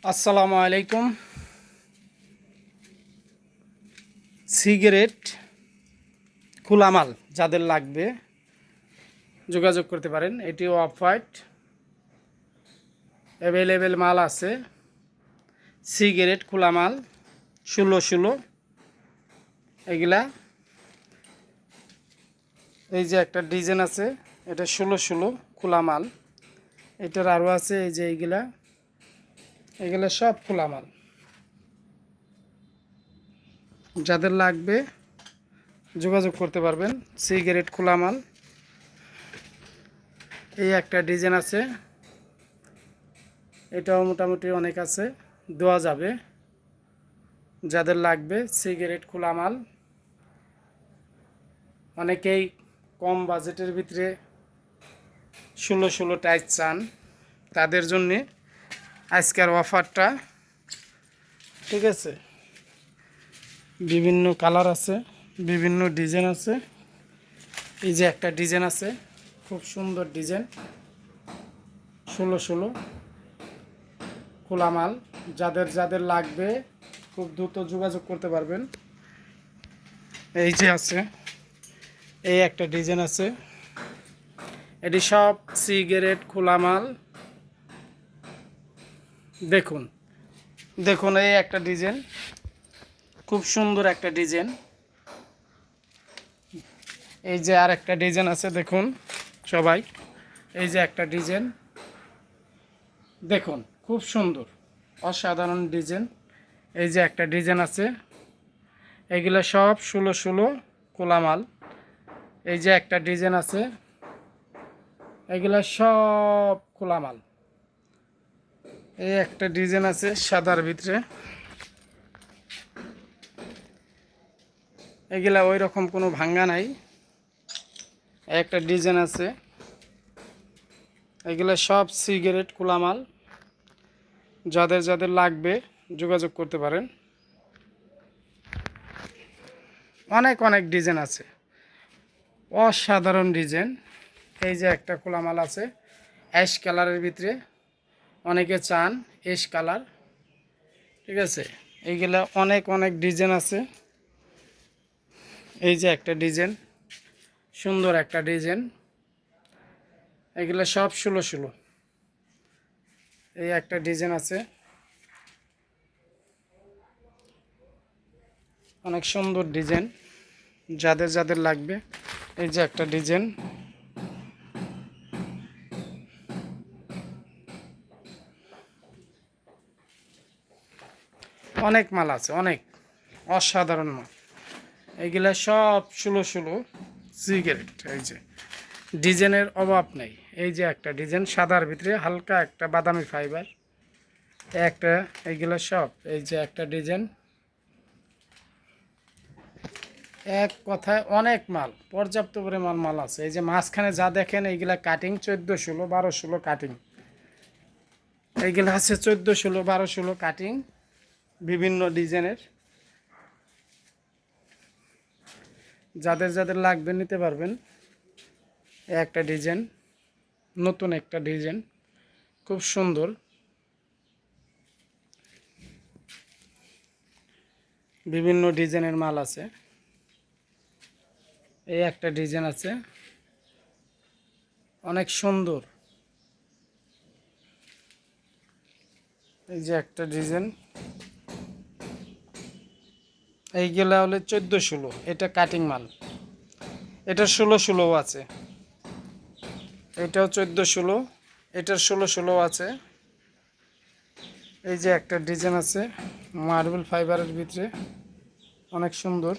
আসসালামু আলাইকুম। সিগারেট খোলা মাল যাদের লাগবে যোগাযোগ করতে পারেন। এটি অফ হোয়াইট অ্যাভেলেবেল মাল আছে। সিগারেট খোলা মাল 16 এগুলা। এই যে একটা ডিজাইন আছে, এটা 16 খোলা মাল। এটার আরও আছে, এই যে এগুলা সব খোলা মাল। যাদের লাগবে যোগাযোগ করতে পারবেন। সিগারেট খোলা মাল। এই একটা ডিজাইন আছে, এটাও মোটামুটি অনেক আছে, দেওয়া যাবে। যাদের লাগবে সিগারেট খোলা মাল। অনেকেই কম বাজেটের ভিতরে 16 টাইপ চান, তাদের জন্যে আজকের অফারটা। ঠিক আছে, বিভিন্ন কালার আছে, বিভিন্ন ডিজাইন আছে। এই যে একটা ডিজাইন আছে, খুব সুন্দর ডিজাইন, 16 খোলা মাল। যাদের লাগবে খুব দ্রুত যোগাযোগ করতে পারবেন। এই যে আছে, এই একটা ডিজাইন আছে, এটি সব সিগারেট খোলা মাল। দেখুন দেখুন, এই একটা ডিজাইন, খুব সুন্দর একটা ডিজাইন। এই যে আর একটা ডিজাইন আছে, দেখুন সবাই, এই যে একটা ডিজাইন দেখুন, খুব সুন্দর অসাধারণ ডিজাইন। এই যে একটা ডিজাইন আছে, এগুলো সব 16 খোলা মাল। এই যে একটা ডিজাইন আছে, এগুলো সব খোলা মাল। এই একটা ডিজাইন আছে সাদার ভিতরে, এগুলা ওই রকম কোনো ভাঙ্গা নাই। একটা ডিজাইন আছে, এগুলো সব সিগারেট খোলা মাল। যাদের লাগবে যোগাযোগ করতে পারেন। অনেক ডিজাইন আছে, অসাধারণ ডিজাইন। এই যে একটা খোলা মাল আছে অ্যাশ কালারের ভিতরে, অনেকে চান অ্যাশ কালার। ঠিক আছে, এইগুলা অনেক ডিজাইন আছে। এই যে একটা ডিজাইন, সুন্দর একটা ডিজাইন, এগুলো সব 16। এই একটা ডিজাইন আছে, অনেক সুন্দর ডিজাইন। যাদের লাগবে, এই যে একটা ডিজাইন, অনেক মাল আছে, অনেক অসাধারণ মাল। এইগুলা সব 16 সিগারেট। এই যে ডিজাইনের অভাব নেই। এই যে একটা ডিজাইন সাদার ভিতরে হালকা একটা বাদামি ফাইবার, একটা এইগুলা সব। এই যে একটা ডিজাইন, এক কথায় অনেক মাল, পর্যাপ্ত পরিমাণ মাল আছে। এই যে মাঝখানে যা দেখেন, এইগুলা কাটিং 14, 16, 12, 16 কাটিং। এইগুলা আছে 14, 16, 12, 16 কাটিং, বিভিন্ন ডিজাইনের। যাদের লাগবে নিতে পারবেন। একটা ডিজাইন, নতুন একটা ডিজাইন, খুব সুন্দর। বিভিন্ন ডিজাইনের মাল আছে। এই একটা ডিজাইন আছে, অনেক সুন্দর। এই যে একটা ডিজাইন, এইগুলা হলে 14, 16, এটা কাটিং মাল। এটা 16, 16 আছে, এটাও 14, 16, এটার 16, 16 আছে। এই যে একটা ডিজাইন আছে মার্বেল ফাইবারের ভিতরে, অনেক সুন্দর।